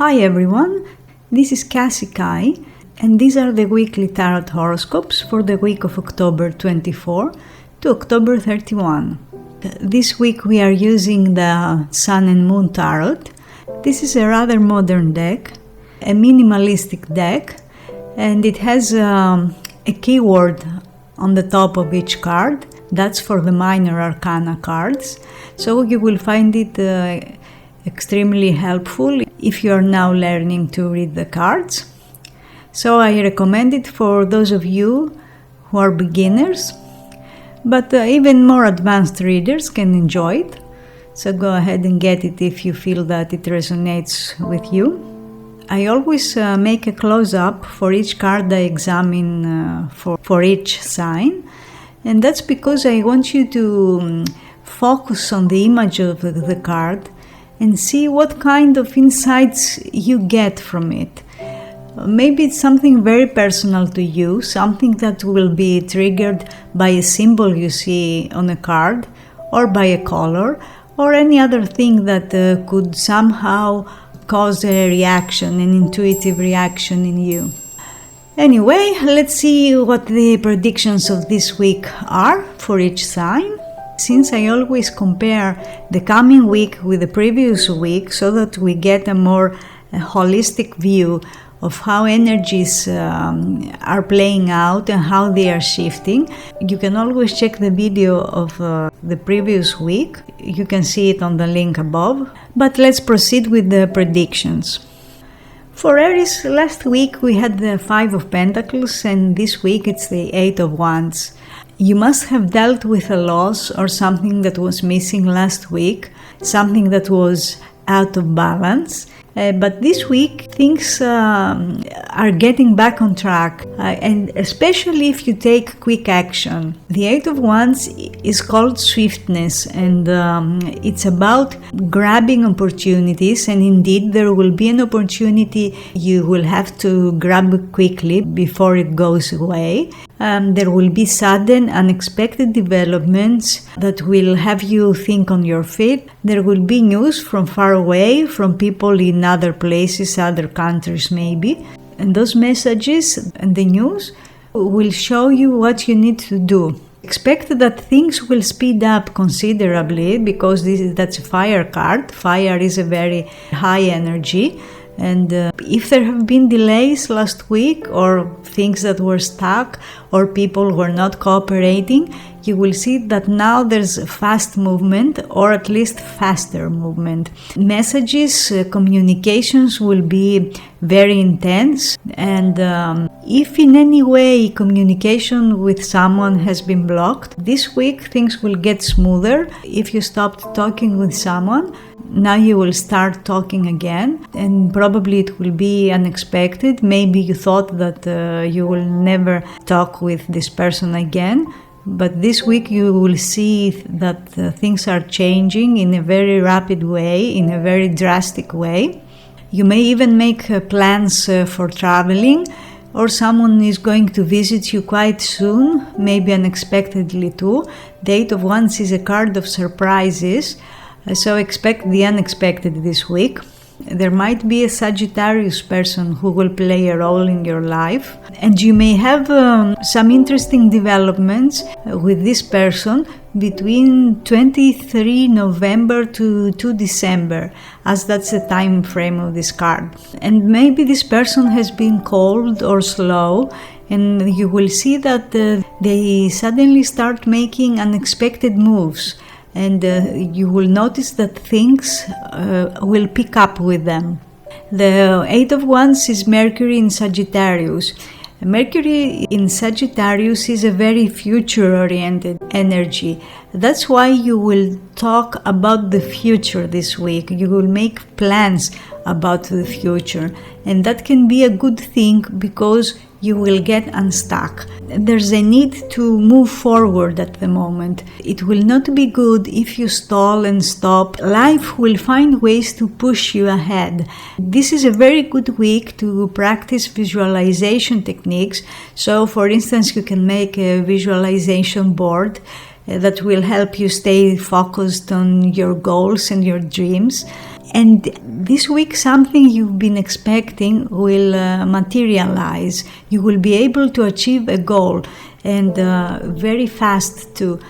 Hi everyone, this is Kassie and these are the weekly tarot horoscopes for the week of October 24 to October 31. This week we are using the Sun and Moon Tarot. This is a rather modern deck, a minimalistic deck, and it has a keyword on the top of each card. That's for the minor arcana cards, so you will find it extremely helpful if you are now learning to read the cards. So I recommend it for those of you who are beginners, but even more advanced readers can enjoy it. So go ahead and get it if you feel that it resonates with you. I always make a close-up for each card I examine for each sign, and that's because I want you to focus on the image of the card and see what kind of insights you get from it. Maybe it's something very personal to you, something that will be triggered by a symbol you see on a card, or by a color, or any other thing that could somehow cause a reaction, an intuitive reaction in you. Anyway, let's see what the predictions of this week are for each sign. Since I always compare the coming week with the previous week so that we get a more holistic view of how energies are playing out and how they are shifting, you can always check the video of the previous week. You can see it on the link above. But let's proceed with the predictions. For Aries, last week we had the Five of Pentacles, and this week it's the Eight of Wands. You must have dealt with a loss or something that was missing last week, something that was out of balance. But this week things are getting back on track, and especially if you take quick action. The Eight of Wands is called swiftness, and it's about grabbing opportunities, and indeed there will be an opportunity you will have to grab quickly before it goes away. There will be sudden, unexpected developments that will have you think on your feet. There will be news from far away, from people in other places, other countries maybe. And those messages and the news will show you what you need to do. Expect that things will speed up considerably because that's a fire card. Fire is a very high energy. And if there have been delays last week, or things that were stuck, or people who are not cooperating, you will see that now there's fast movement, or at least faster movement. Messages, communications will be very intense, and if in any way communication with someone has been blocked, this week things will get smoother. If you stopped talking with someone, now you will start talking again, and probably it will be unexpected. Maybe you thought that you will never talk with this person again, but this week you will see that things are changing in a very rapid way, in a very drastic way. You may even make plans for traveling, or someone is going to visit you quite soon, maybe unexpectedly too. The Eight of Wands is a card of surprises. So expect the unexpected this week. There might be a Sagittarius person who will play a role in your life, and you may have some interesting developments with this person between 23 November to 2 December, as that's the time frame of this card. And maybe this person has been cold or slow, and you will see that they suddenly start making unexpected moves. And you will notice that things will pick up with them. The Eight of Wands is Mercury in Sagittarius. Mercury in Sagittarius is a very future-oriented energy. That's why you will talk about the future this week. You will make plans about the future. And that can be a good thing because you will get unstuck. There's a need to move forward at the moment. It will not be good if you stall and stop. Life will find ways to push you ahead. This is a very good week to practice visualization techniques. So, for instance, you can make a visualization board that will help you stay focused on your goals and your dreams. And this week, something you've been expecting will materialize. You will be able to achieve a goal, and very fast too.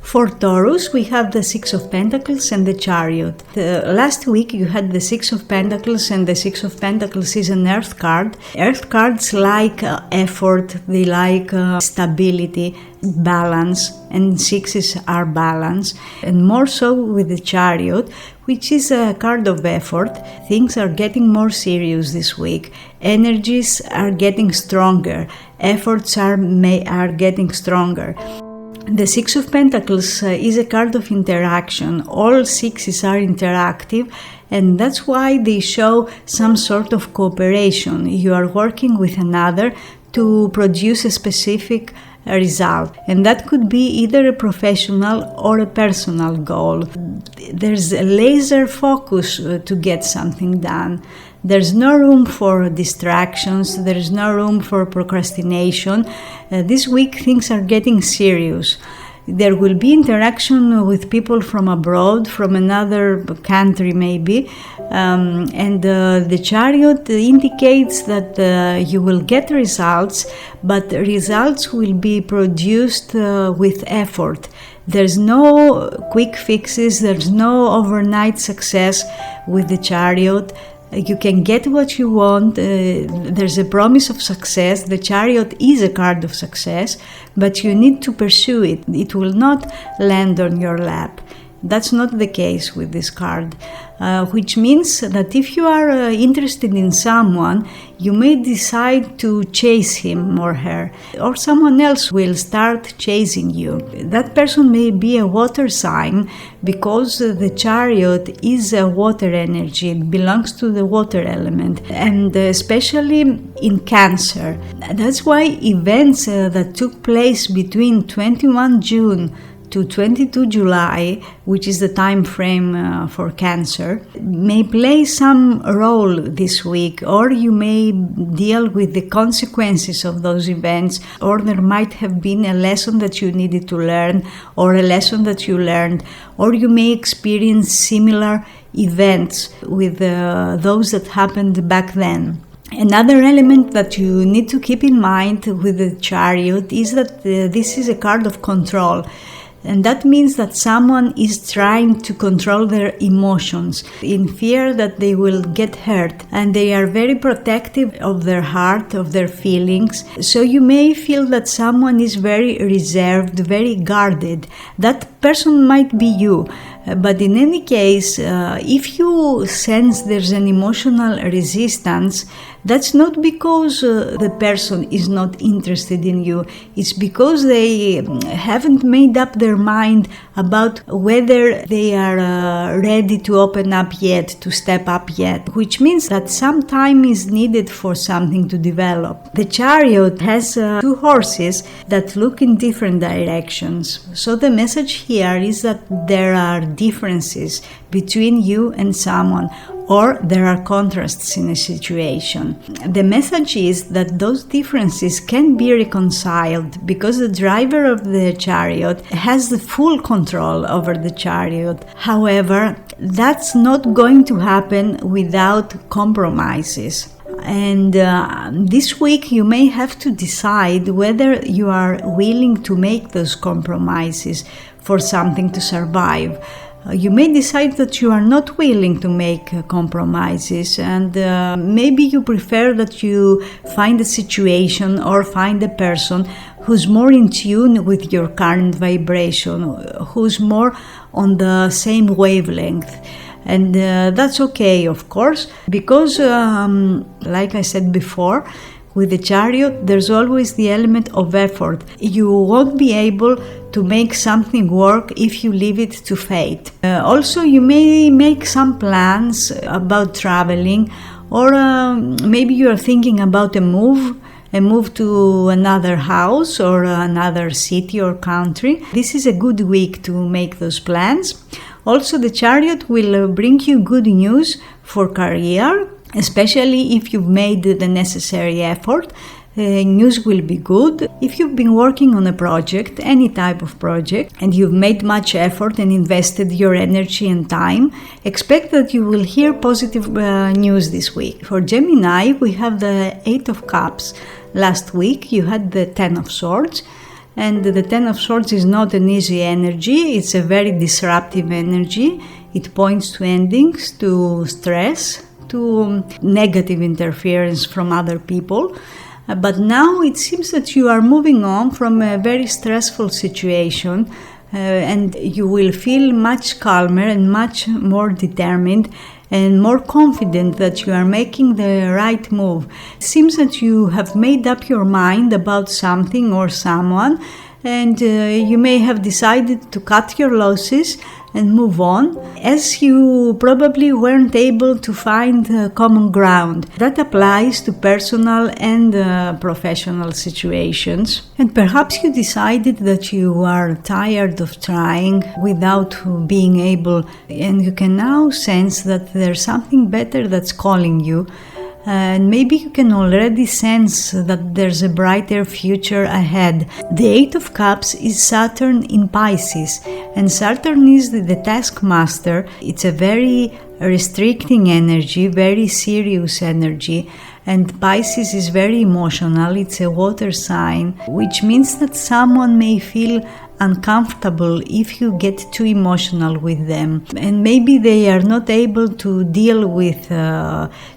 For Taurus, we have the Six of Pentacles and the Chariot. Last week you had the Six of Pentacles, and the Six of Pentacles is an Earth card. Earth cards like effort, they like stability, balance, and sixes are balance. And more so with the Chariot, which is a card of effort. Things are getting more serious this week. Energies are getting stronger. Efforts are getting stronger. The Six of Pentacles is a card of interaction. All sixes are interactive, and that's why they show some sort of cooperation. You are working with another to produce a specific result, and that could be either a professional or a personal goal. There's a laser focus to get something done. There's no room for distractions, there's no room for procrastination. This week things are getting serious. There will be interaction with people from abroad, from another country maybe, and the Chariot indicates that you will get results, but results will be produced with effort. There's no quick fixes, there's no overnight success with the Chariot. You can get what you want, there's a promise of success. The Chariot is a card of success, but you need to pursue it. It will not land on your lap. That's not the case with this card, which means that if you are interested in someone, you may decide to chase him or her, or someone else will start chasing you. That person may be a water sign, because the Chariot is a water energy. It belongs to the water element, and especially in Cancer. That's why events that took place between 21 June to 22 July, which is the time frame for Cancer, may play some role this week, or you may deal with the consequences of those events, or there might have been a lesson that you needed to learn, or a lesson that you learned, or you may experience similar events with those that happened back then. Another element that you need to keep in mind with the Chariot is that this is a card of control. And that means that someone is trying to control their emotions in fear that they will get hurt, and they are very protective of their heart, of their feelings. So you may feel that someone is very reserved, very guarded. That person might be you. But in any case, if you sense there's an emotional resistance, that's not because the person is not interested in you. It's because they haven't made up their mind about whether they are ready to open up yet, to step up yet, which means that some time is needed for something to develop. The Chariot has two horses that look in different directions. So the message here is that there are differences between you and someone, or there are contrasts in a situation. The message is that those differences can be reconciled because the driver of the Chariot has the full control over the Chariot. However, that's not going to happen without compromises. And this week you may have to decide whether you are willing to make those compromises for something to survive. You may decide that you are not willing to make compromises, and maybe you prefer that you find a situation or find a person who's more in tune with your current vibration, who's more on the same wavelength. And that's okay, of course, because like I said before, with the Chariot, there's always the element of effort. You won't be able to make something work if you leave it to fate. Also, you may make some plans about traveling, or maybe you are thinking about a move to another house or another city or country. This is a good week to make those plans. Also, the Chariot will bring you good news for career, especially if you've made the necessary effort. News will be good. If you've been working on a project, any type of project, and you've made much effort and invested your energy and time, expect that you will hear positive news this week. For Gemini, we have the 8 of Cups. Last week, you had the 10 of Swords. And the 10 of Swords is not an easy energy. It's a very disruptive energy. It points to endings, to stress, to negative interference from other people. But now it seems that you are moving on from a very stressful situation, and you will feel much calmer and much more determined and more confident that you are making the right move. It seems that you have made up your mind about something or someone, and you may have decided to cut your losses and move on, as you probably weren't able to find common ground. That applies to personal and professional situations. And perhaps you decided that you are tired of trying without being able, and you can now sense that there's something better that's calling you. And maybe you can already sense that there's a brighter future ahead. The 8 of Cups is Saturn in Pisces, and Saturn is the taskmaster. It's a very restricting energy, very serious energy, and Pisces is very emotional. It's a water sign, which means that someone may feel uncomfortable if you get too emotional with them, and maybe they are not able to deal with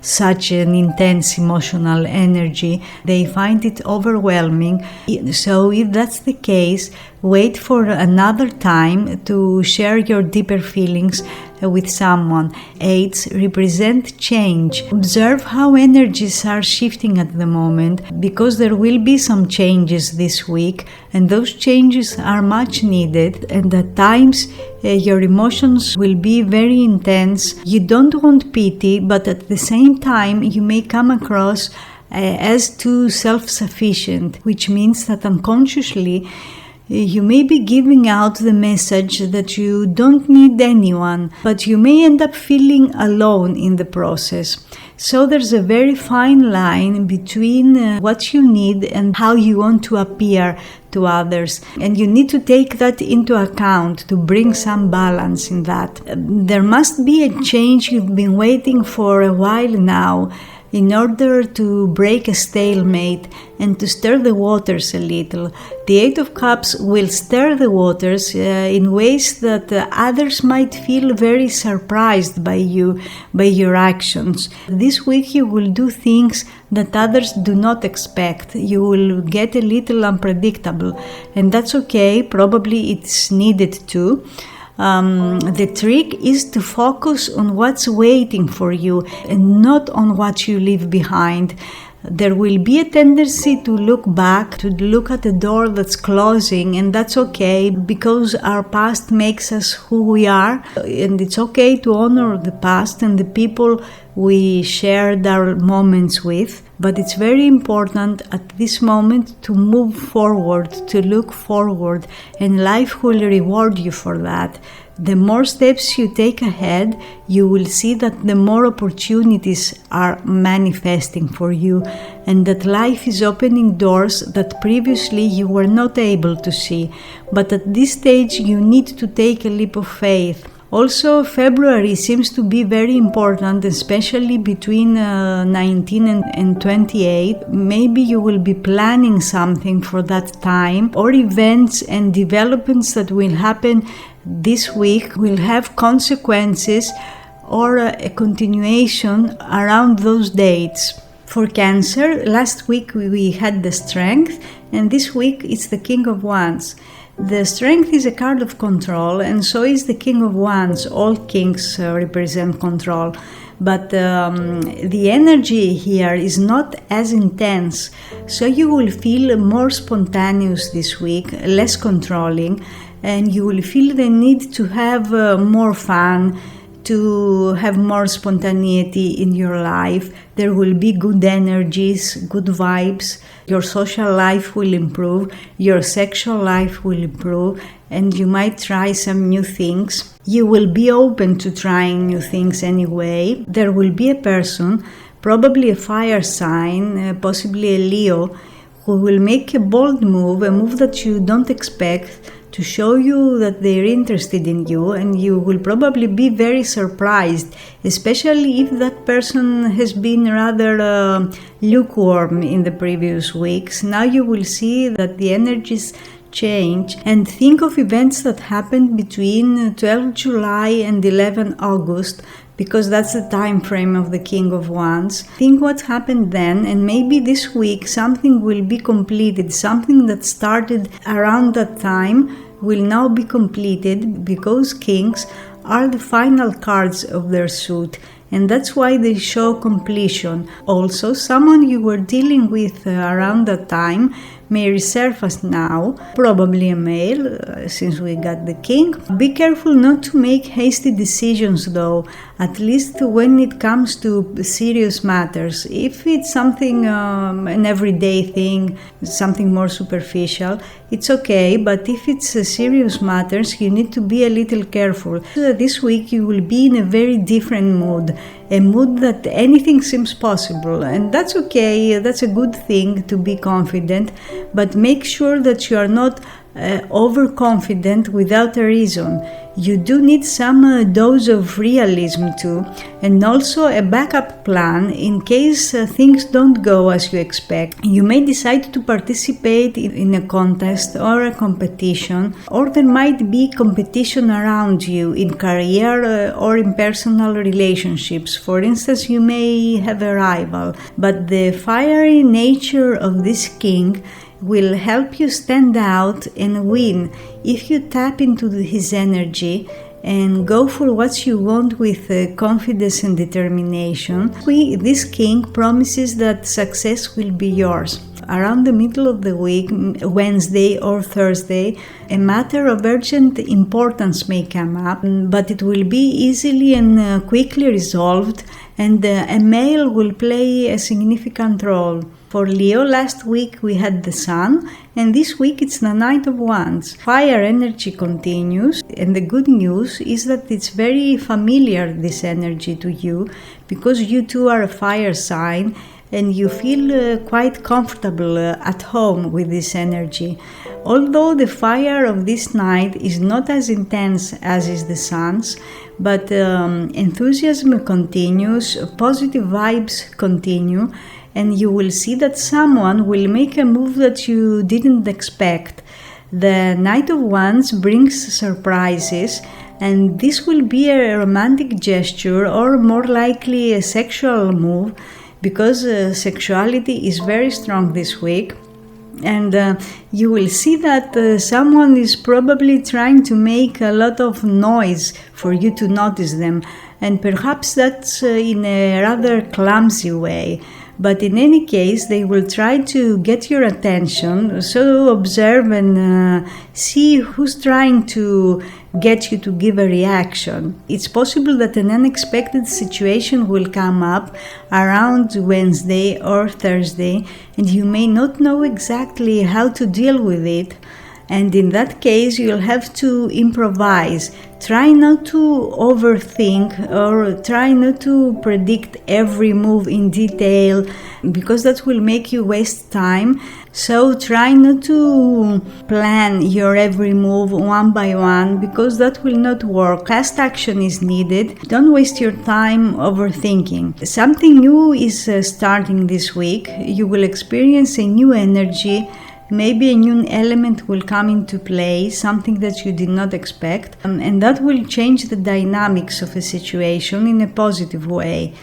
such an intense emotional energy. They find it overwhelming. So if that's the case, wait for another time to share your deeper feelings with someone. 8s represent change. Observe how energies are shifting at the moment, because there will be some changes this week, and those changes are much needed, and at times your emotions will be very intense. You don't want pity, but at the same time you may come across as too self-sufficient, which means that unconsciously you may be giving out the message that you don't need anyone, but you may end up feeling alone in the process. So there's a very fine line between what you need and how you want to appear to others. And you need to take that into account to bring some balance in that. There must be a change you've been waiting for a while now, in order to break a stalemate and to stir the waters a little. The 8 of Cups will stir the waters in ways that others might feel very surprised by you, by your actions. This week you will do things that others do not expect. You will get a little unpredictable, and that's okay. Probably it's needed too. The trick is to focus on what's waiting for you and not on what you leave behind. There will be a tendency to look back, to look at a door that's closing, and that's okay, because our past makes us who we are, and it's okay to honor the past and the people we shared our moments with. But it's very important at this moment to move forward, to look forward, and life will reward you for that. The more steps you take ahead, you will see that the more opportunities are manifesting for you, and that life is opening doors that previously you were not able to see. But at this stage, you need to take a leap of faith. Also, February seems to be very important, especially between 19 and 28. Maybe you will be planning something for that time, or events and developments that will happen this week will have consequences or a continuation around those dates. For Cancer, last week we had the Strength, and this week it's the King of Wands. The Strength is a card of control, and so is the King of Wands. All kings represent control, but the energy here is not as intense, so you will feel more spontaneous this week, less controlling, and you will feel the need to have more fun, to have more spontaneity in your life. There will be good energies, good vibes. Your social life will improve, your sexual life will improve, and you might try some new things. You will be open to trying new things anyway. There will be a person probably a fire sign, possibly a Leo, who will make a bold move, a move that you don't expect, to show you that they're interested in you, and you will probably be very surprised, especially if that person has been rather lukewarm in the previous weeks. Now you will see that the energies change, and think of events that happened between 12 July and 11 August, because that's the time frame of the King of Wands. Think what happened then, and maybe this week something will be completed. Something that started around that time will now be completed, because kings are the final cards of their suit, and that's why they show completion. Also, someone you were dealing with around that time may resurface now, probably a male, since we got the king. Be careful not to make hasty decisions though, at least when it comes to serious matters. If it's something, an everyday thing, something more superficial, it's okay, but if it's serious matters, you need to be a little careful. This week you will be in a very different mood, a mood that anything seems possible, and that's okay, that's a good thing to be confident, but make sure that you are not overconfident without a reason. You do need some dose of realism too, and also a backup plan in case things don't go as you expect. You may decide to participate in a contest or a competition, or there might be competition around you in career or in personal relationships. For instance, you may have a rival, but the fiery nature of this king will help you stand out and win if you tap into his energy and go for what you want with confidence and determination. This king promises that success will be yours. Around the middle of the week, Wednesday or Thursday, a matter of urgent importance may come up, but it will be easily and quickly resolved, and a male will play a significant role. For Leo, last week we had the Sun, and this week it's the Knight of Wands. Fire energy continues, and the good news is that it's very familiar, this energy, to you, because you too are a fire sign, and you feel quite comfortable at home with this energy. Although the fire of this night is not as intense as is the Sun's, but enthusiasm continues, positive vibes continue, and you will see that someone will make a move that you didn't expect. The Knight of Wands brings surprises, and this will be a romantic gesture, or more likely a sexual move, because sexuality is very strong this week. And you will see that someone is probably trying to make a lot of noise for you to notice them, and perhaps that's in a rather clumsy way. But in any case, they will try to get your attention, so observe and see who's trying to get you to give a reaction. It's possible that an unexpected situation will come up around Wednesday or Thursday, and you may not know exactly how to deal with it. And in that case, you'll have to improvise. Try not to overthink, or try not to predict every move in detail, because that will make you waste time. So try not to plan your every move one by one, because that will not work. Fast action is needed. Don't waste your time overthinking. Something new is starting this week. You will experience a new energy. Maybe a new element will come into play, something that you did not expect, and that will change the dynamics of a situation in a positive way.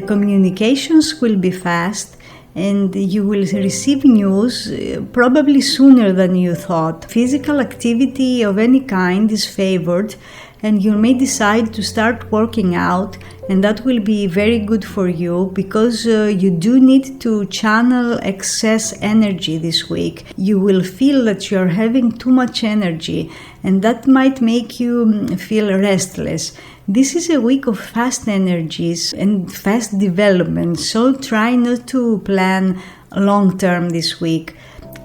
Communications will be fast, and you will receive news probably sooner than you thought. Physical activity of any kind is favored, and you may decide to start working out, and that will be very good for you, because you do need to channel excess energy this week. You will feel that you are having too much energy, and that might make you feel restless. This is a week of fast energies and fast development, so try not to plan long term this week.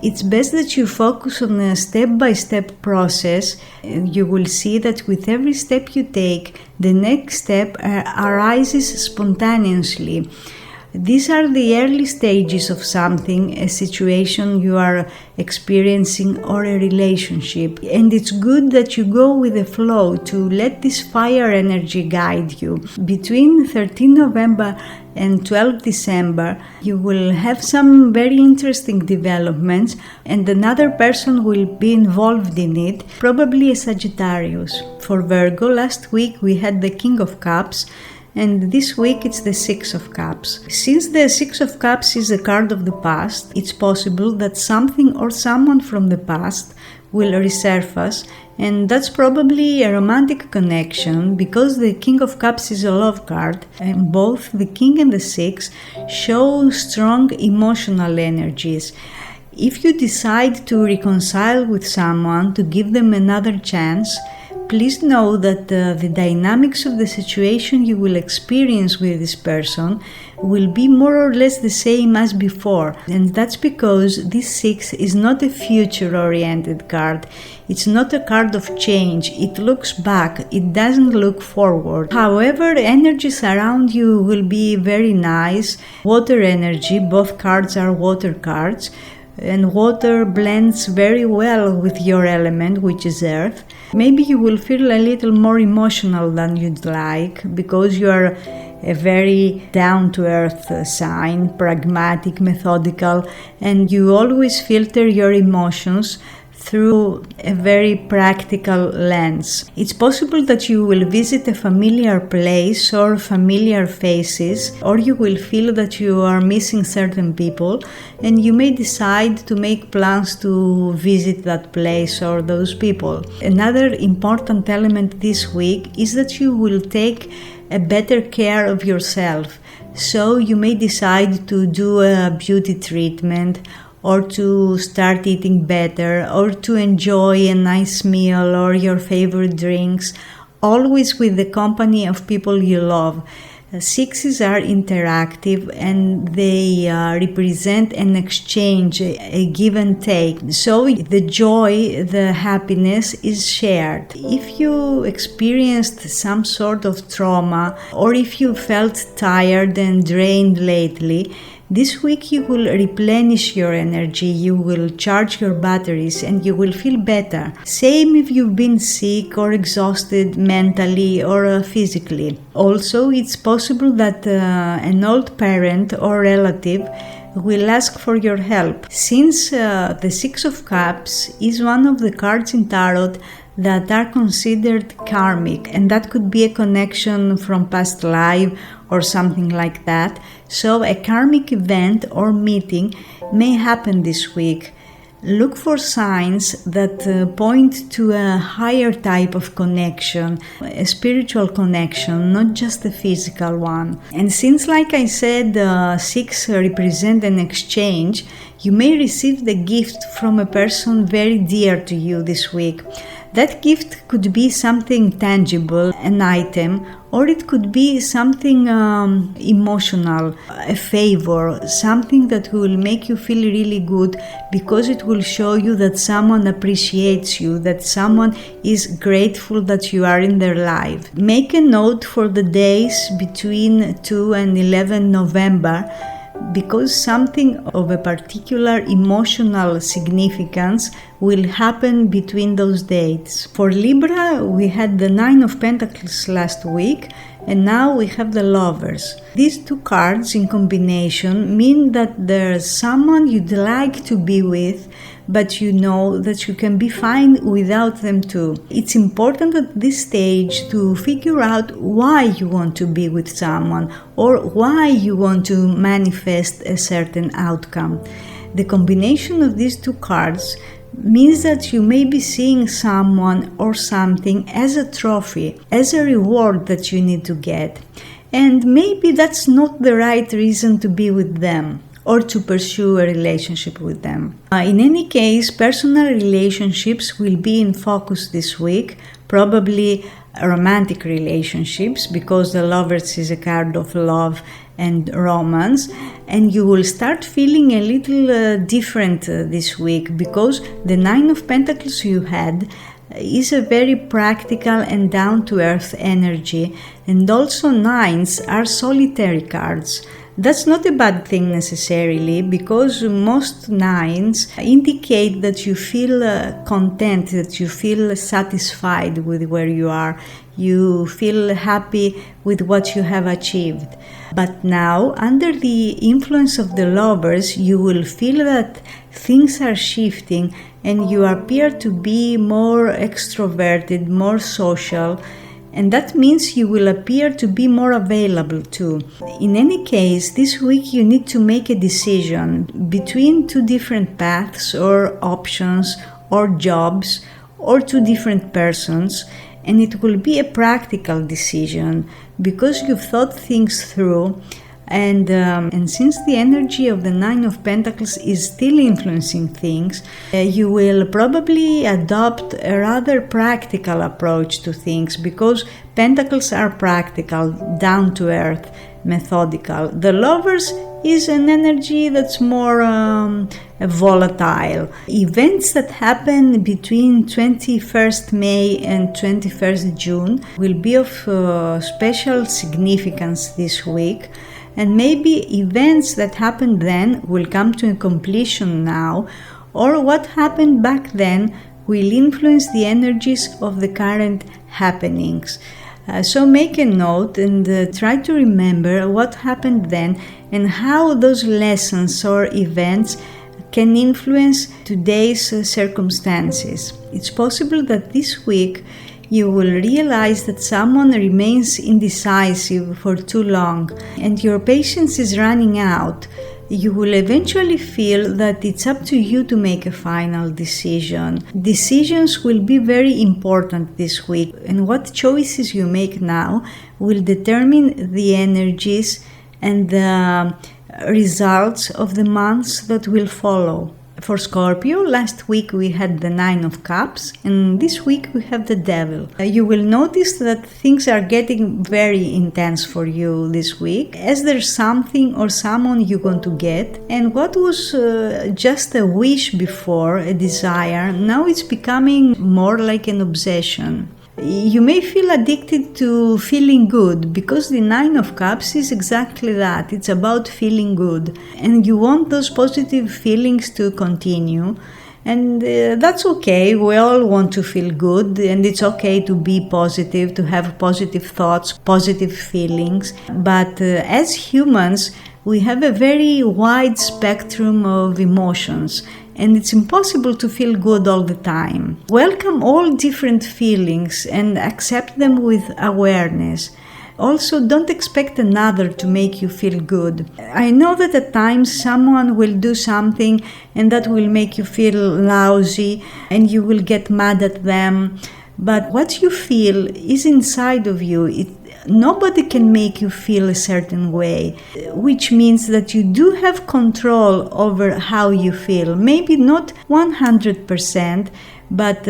It's best that you focus on a step-by-step process. You will see that with every step you take, the next step arises spontaneously. These are the early stages of something, a situation you are experiencing or a relationship. And it's good that you go with the flow to let this fire energy guide you. Between 13 November and 12 December, you will have some very interesting developments and another person will be involved in it, probably a Sagittarius. For Virgo, last week we had the King of Cups, and this week it's the Six of Cups. Since the Six of Cups is a card of the past, it's possible that something or someone from the past will resurface, and that's probably a romantic connection because the King of Cups is a love card, and both the King and the Six show strong emotional energies. If you decide to reconcile with someone, to give them another chance, please know that the dynamics of the situation you will experience with this person will be more or less the same as before. And that's because this Six is not a future-oriented card. It's not a card of change. It looks back. It doesn't look forward. However, energies around you will be very nice. Water energy, both cards are water cards. And water blends very well with your element, which is earth. Maybe you will feel a little more emotional than you'd like because you are a very down-to-earth sign, pragmatic, methodical, and you always filter your emotions through a very practical lens. It's possible that you will visit a familiar place or familiar faces, or you will feel that you are missing certain people, and you may decide to make plans to visit that place or those people. Another important element this week is that you will take a better care of yourself. So you may decide to do a beauty treatment, or to start eating better, or to enjoy a nice meal or your favorite drinks, always with the company of people you love. Sixes are interactive and they represent an exchange, a give and take. So the joy, the happiness is shared. If you experienced some sort of trauma, or if you felt tired and drained lately, this week you will replenish your energy, you will charge your batteries and you will feel better. Same if you've been sick or exhausted mentally or physically. Also, it's possible that an old parent or relative will ask for your help. Since the Six of Cups is one of the cards in Tarot that are considered karmic, and that could be a connection from past life or something like that. So a karmic event or meeting may happen this week. Look for signs that point to a higher type of connection, a spiritual connection, not just a physical one. And since, like I said, Six represent an exchange, you may receive the gift from a person very dear to you this week. That gift could be something tangible, an item, or it could be something emotional, a favor, something that will make you feel really good because it will show you that someone appreciates you, that someone is grateful that you are in their life. Make a note for the days between 2 and 11 November because something of a particular emotional significance will happen between those dates. For Libra, we had the Nine of Pentacles last week, and now we have the Lovers. These two cards in combination mean that there's someone you'd like to be with, but you know that you can be fine without them too. It's important at this stage to figure out why you want to be with someone or why you want to manifest a certain outcome. The combination of these two cards means that you may be seeing someone or something as a trophy, as a reward that you need to get. And maybe that's not the right reason to be with them or to pursue a relationship with them. In any case, personal relationships will be in focus this week, probably romantic relationships, because the Lovers is a card of love and romance, and you will start feeling a little different this week because the Nine of Pentacles you had is a very practical and down-to-earth energy, and also nines are solitary cards. That's not a bad thing necessarily, because most nines indicate that you feel content, that you feel satisfied with where you are. You feel happy with what you have achieved. But now, under the influence of the Lovers, you will feel that things are shifting and you appear to be more extroverted, more social, and that means you will appear to be more available too. In any case, this week you need to make a decision between two different paths or options or jobs or two different persons, and it will be a practical decision because you've thought things through. And since the energy of the Nine of Pentacles is still influencing things, you will probably adopt a rather practical approach to things, because Pentacles are practical, down to earth, methodical. The Lovers is an energy that's more volatile. Events that happen between 21st May and 21st June will be of special significance this week. And maybe events that happened then will come to a completion now, or what happened back then will influence the energies of the current happenings. So make a note and try to remember what happened then and how those lessons or events can influence today's circumstances. It's possible that this week you will realize that someone remains indecisive for too long and your patience is running out. You will eventually feel that it's up to you to make a final decision. Decisions will be very important this week, and what choices you make now will determine the energies and the results of the months that will follow. For Scorpio, last week we had the Nine of Cups, and this week we have the Devil. You will notice that things are getting very intense for you this week, as there's something or someone you want to get, and what was just a wish before, a desire, now it's becoming more like an obsession. You may feel addicted to feeling good, because the Nine of Cups is exactly that. It's about feeling good, and you want those positive feelings to continue, and that's okay. We all want to feel good, and it's okay to be positive, to have positive thoughts, positive feelings, but as humans we have a very wide spectrum of emotions, and it's impossible to feel good all the time. Welcome all different feelings and accept them with awareness. Also, don't expect another to make you feel good. I know that at times someone will do something and that will make you feel lousy and you will get mad at them, but what you feel is inside of you. Nobody can make you feel a certain way, which means that you do have control over how you feel. Maybe not 100%, but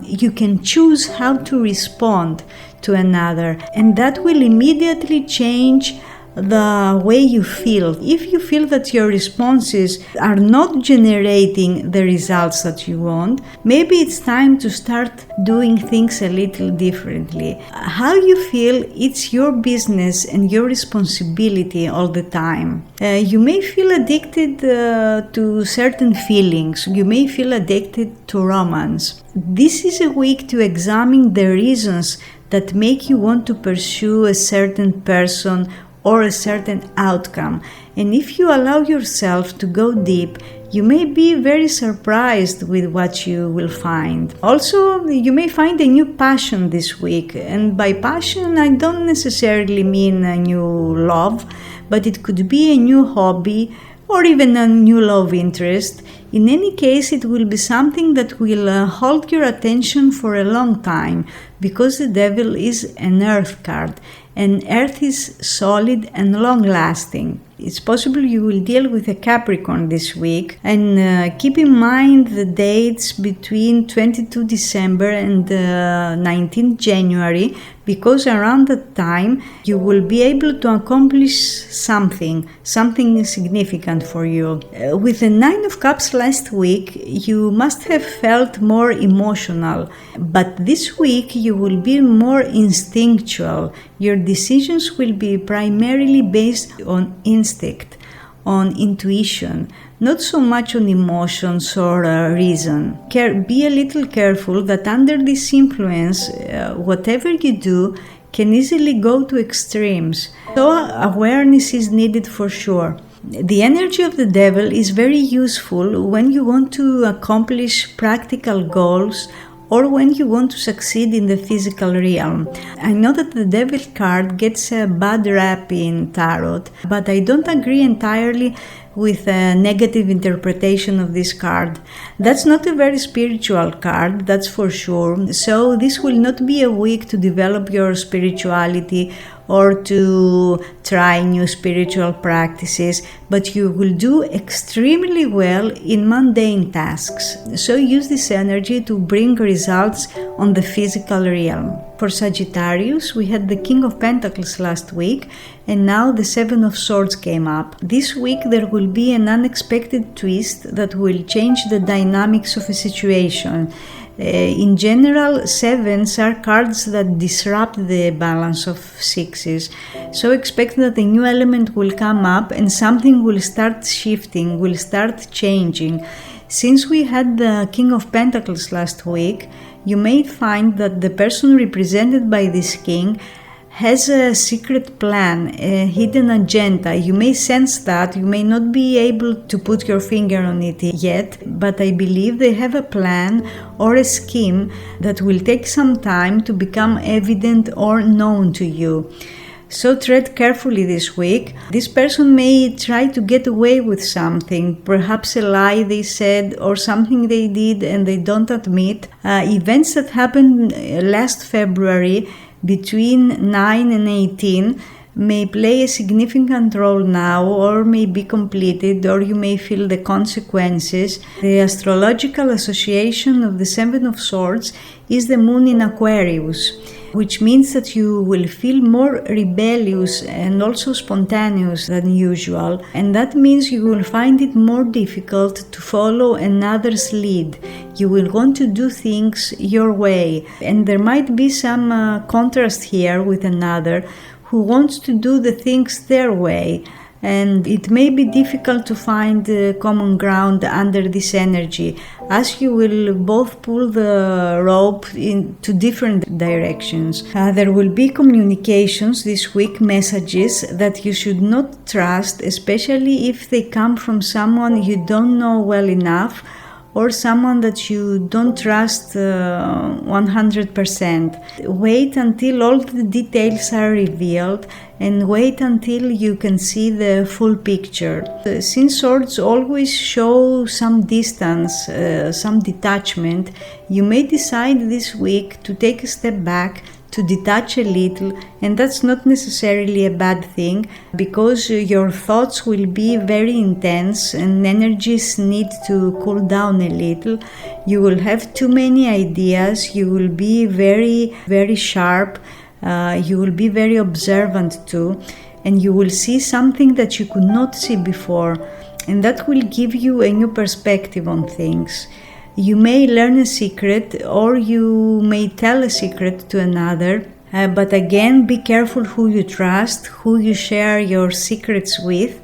you can choose how to respond to another, and that will immediately change the way you feel. If you feel that your responses are not generating the results that you want, maybe it's time to start doing things a little differently. How you feel, it's your business and your responsibility all the time. You may feel addicted to certain feelings. You may feel addicted to romance. This is a week to examine the reasons that make you want to pursue a certain person or a certain outcome. And if you allow yourself to go deep, you may be very surprised with what you will find. Also, you may find a new passion this week. And by passion, I don't necessarily mean a new love, but it could be a new hobby or even a new love interest. In any case, it will be something that will hold your attention for a long time, because the Devil is an earth card, and earth is solid and long-lasting. It's possible you will deal with a Capricorn this week, and keep in mind the dates between 22 December and 19 January, because around that time you will be able to accomplish something significant for you. With the Nine of Cups last week, you must have felt more emotional, but this week you will be more instinctual. Your decisions will be primarily based on instinct, on intuition, not so much on emotions or reason. Be a little careful that under this influence, whatever you do can easily go to extremes. So awareness is needed for sure. The energy of the devil is very useful when you want to accomplish practical goals or when you want to succeed in the physical realm. I know that the devil card gets a bad rap in tarot, but I don't agree entirely with a negative interpretation of this card. That's not a very spiritual card, that's for sure. So this will not be a week to develop your spirituality or to try new spiritual practices, but you will do extremely well in mundane tasks. So use this energy to bring results on the physical realm. For Sagittarius, we had the King of Pentacles last week, and now the Seven of Swords came up. This week there will be an unexpected twist that will change the dynamics of a situation. In general, sevens are cards that disrupt the balance of sixes. So expect that a new element will come up and something will start shifting, will start changing. Since we had the King of Pentacles last week, you may find that the person represented by this king has a secret plan, a hidden agenda. You may sense that, you may not be able to put your finger on it yet, but I believe they have a plan or a scheme that will take some time to become evident or known to you. So tread carefully this week. This person may try to get away with something, perhaps a lie they said or something they did and they don't admit. Events that happened last February between 9 and 18 may play a significant role now or may be completed, or you may feel the consequences. The astrological association of the Seven of Swords is the moon in Aquarius, which means that you will feel more rebellious and also spontaneous than usual, and that means you will find it more difficult to follow another's lead. You will want to do things your way, and there might be some contrast here with another who wants to do the things their way, and it may be difficult to find common ground under this energy, as you will both pull the rope into different directions. There will be communications this week, messages that you should not trust, especially if they come from someone you don't know well enough or someone that you don't trust 100%. Wait until all the details are revealed and wait until you can see the full picture. Since swords always show some distance, some detachment, you may decide this week to take a step back, to detach a little, and that's not necessarily a bad thing, because your thoughts will be very intense and energies need to cool down a little. You will have too many ideas, you will be very, very sharp, you will be very observant too, and you will see something that you could not see before, and that will give you a new perspective on things. You may learn a secret or you may tell a secret to another, but again, be careful who you trust, who you share your secrets with,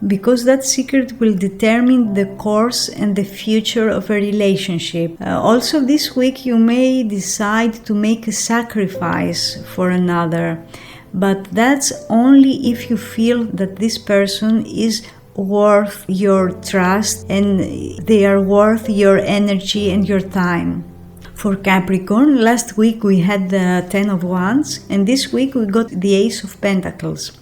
because that secret will determine the course and the future of a relationship. Also this week you may decide to make a sacrifice for another, but that's only if you feel that this person is worth your trust and they are worth your energy and your time. For Capricorn, last week we had the Ten of Wands and this week we got the Ace of Pentacles.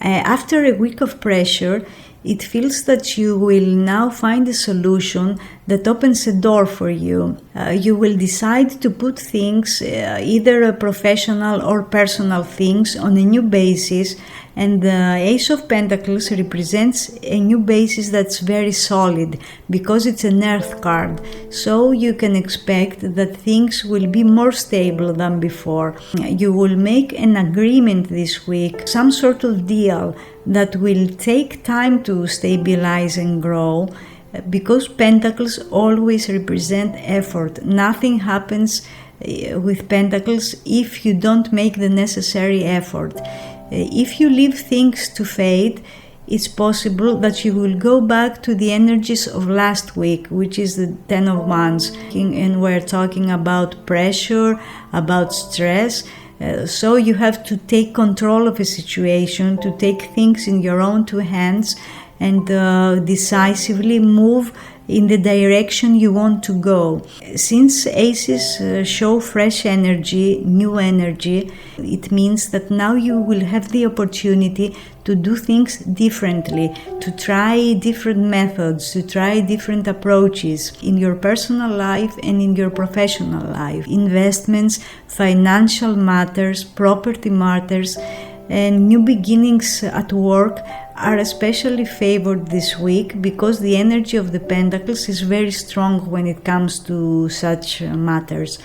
After a week of pressure, it feels that you will now find a solution that opens a door for you. You will decide to put things, either professional or personal things, on a new basis. And the Ace of Pentacles represents a new basis that's very solid because it's an earth card. So you can expect that things will be more stable than before. You will make an agreement this week, some sort of deal that will take time to stabilize and grow, because Pentacles always represent effort. Nothing happens with Pentacles if you don't make the necessary effort. If you leave things to fate, it's possible that you will go back to the energies of last week, which is the 10 of Wands. And we're talking about pressure, about stress. So you have to take control of a situation, to take things in your own two hands and decisively move in the direction you want to go. Since aces show fresh energy, new energy, it means that now you will have the opportunity to do things differently, to try different methods, to try different approaches in your personal life and in your professional life. Investments, financial matters, property matters, and new beginnings at work are especially favored this week because the energy of the Pentacles is very strong when it comes to such matters.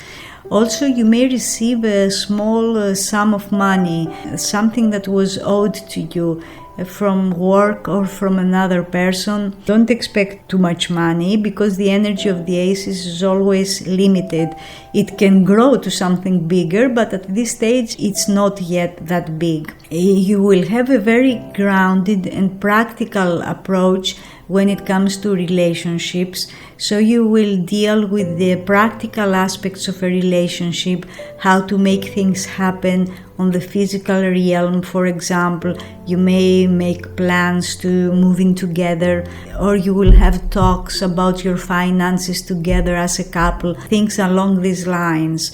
Also, you may receive a small sum of money, something that was owed to you from work or from another person. Don't expect too much money because the energy of the aces is always limited. It can grow to something bigger, but at this stage it's not yet that big. You will have a very grounded and practical approach when it comes to relationships. So you will deal with the practical aspects of a relationship, how to make things happen on the physical realm. For example, you may make plans to move in together, or you will have talks about your finances together as a couple, things along these lines.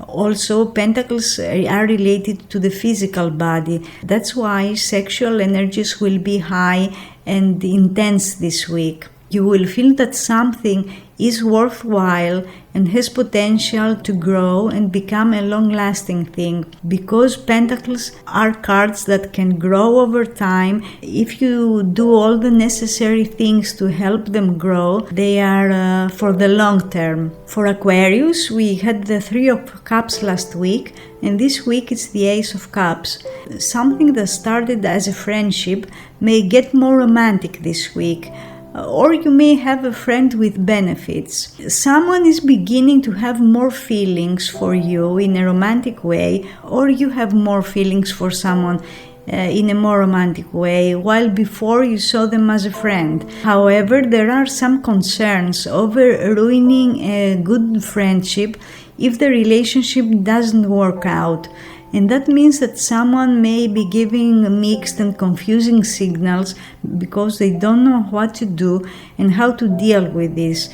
Also, Pentacles are related to the physical body. That's why sexual energies will be high and intense this week. You will feel that something is worthwhile and has potential to grow and become a long-lasting thing, because Pentacles are cards that can grow over time. If you do all the necessary things to help them grow, they are for the long term. For Aquarius, we had the 3 of Cups last week, and this week it's the Ace of Cups. Something that started as a friendship may get more romantic this week. Or you may have a friend with benefits. Someone is beginning to have more feelings for you in a romantic way, or you have more feelings for someone in a more romantic way, while before you saw them as a friend. However, there are some concerns over ruining a good friendship if the relationship doesn't work out. And that means that someone may be giving mixed and confusing signals because they don't know what to do and how to deal with this.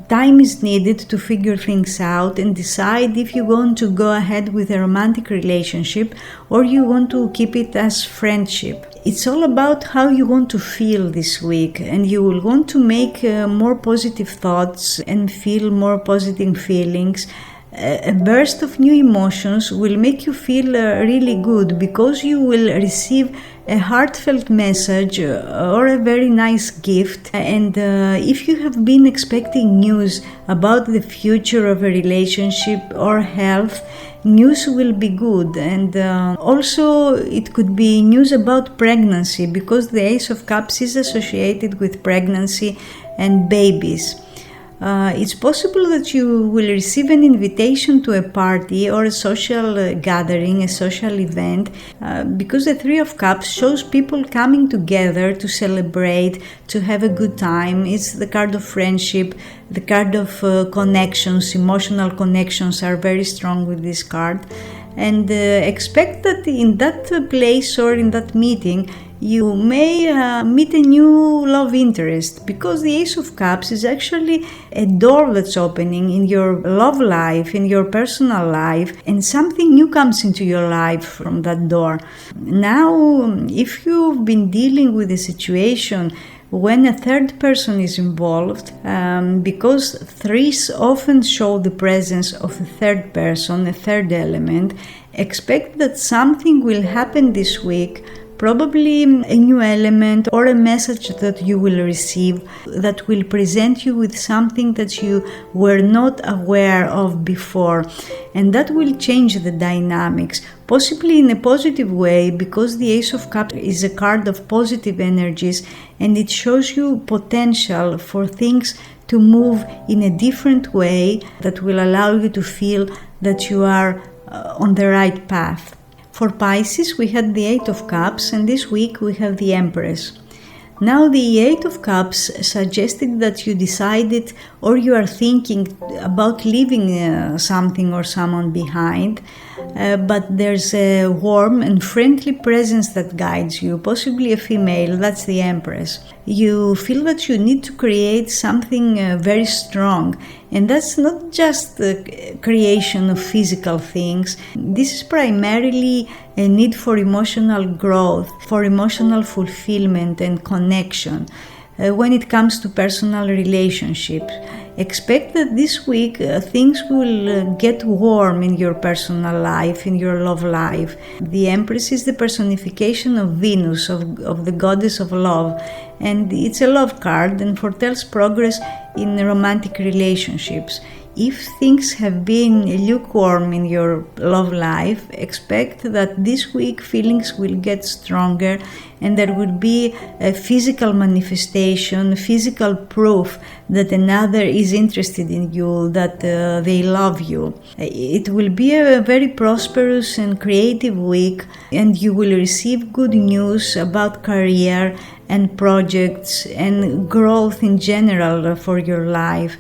Time is needed to figure things out and decide if you want to go ahead with a romantic relationship or you want to keep it as friendship. It's all about how you want to feel this week, and you will want to make more positive thoughts and feel more positive feelings. A burst of new emotions will make you feel really good because you will receive a heartfelt message or a very nice gift. And if you have been expecting news about the future of a relationship or health, news will be good. And also it could be news about pregnancy, because the Ace of Cups is associated with pregnancy and babies. It's possible that you will receive an invitation to a party or a social gathering, a social event, because the 3 of Cups shows people coming together to celebrate, to have a good time. It's the card of friendship, the card of connections. Emotional connections are very strong with this card. And expect that in that place or in that meeting, you may meet a new love interest, because the Ace of Cups is actually a door that's opening in your love life, in your personal life, and something new comes into your life from that door. Now, if you've been dealing with a situation when a third person is involved, because threes often show the presence of a third person, a third element, expect that something will happen this week, probably a new element or a message that you will receive that will present you with something that you were not aware of before. And that will change the dynamics, possibly in a positive way, because the Ace of Cups is a card of positive energies and it shows you potential for things to move in a different way that will allow you to feel that you are on the right path. For Pisces, we had the Eight of Cups, and this week we have the Empress. Now, the Eight of Cups suggested that you decided or you are thinking about leaving something or someone behind, but there's a warm and friendly presence that guides you, possibly a female, that's the Empress. You feel that you need to create something very strong, and that's not just the creation of physical things. This is primarily a need for emotional growth, for emotional fulfillment and connection. When it comes to personal relationships, expect that this week things will get warm in your personal life, in your love life. The Empress is the personification of Venus, of the goddess of love, and it's a love card and foretells progress in romantic relationships. If things have been lukewarm in your love life, expect that this week feelings will get stronger and there will be a physical manifestation, physical proof that another is interested in you, that they love you. It will be a very prosperous and creative week, and you will receive good news about career and projects and growth in general for your life.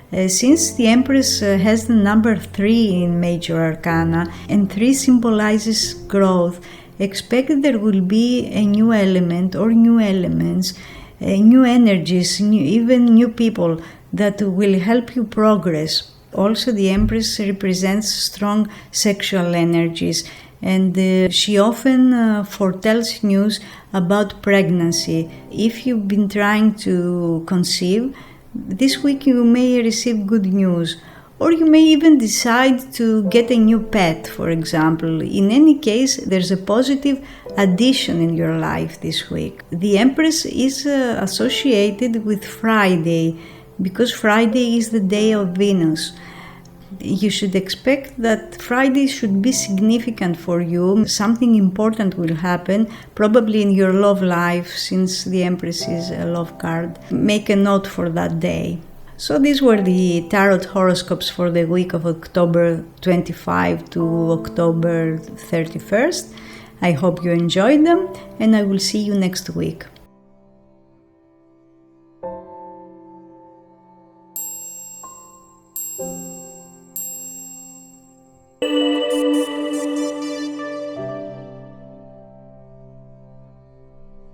Since the Empress has the number 3 in major arcana, and 3 symbolizes growth, expect there will be a new element or new elements, new energies, even new people that will help you progress. Also, the Empress represents strong sexual energies, and she often foretells news about pregnancy. If you've been trying to conceive, this week you may receive good news, or you may even decide to get a new pet, for example. In any case, there's a positive addition in your life this week. The Empress is associated with Friday, because Friday is the day of Venus. You should expect that Friday should be significant for you. Something important will happen, probably in your love life, since the Empress is a love card. Make a note for that day. So these were the tarot horoscopes for the week of October 25 to October 31st. I hope you enjoyed them, and I will see you next week.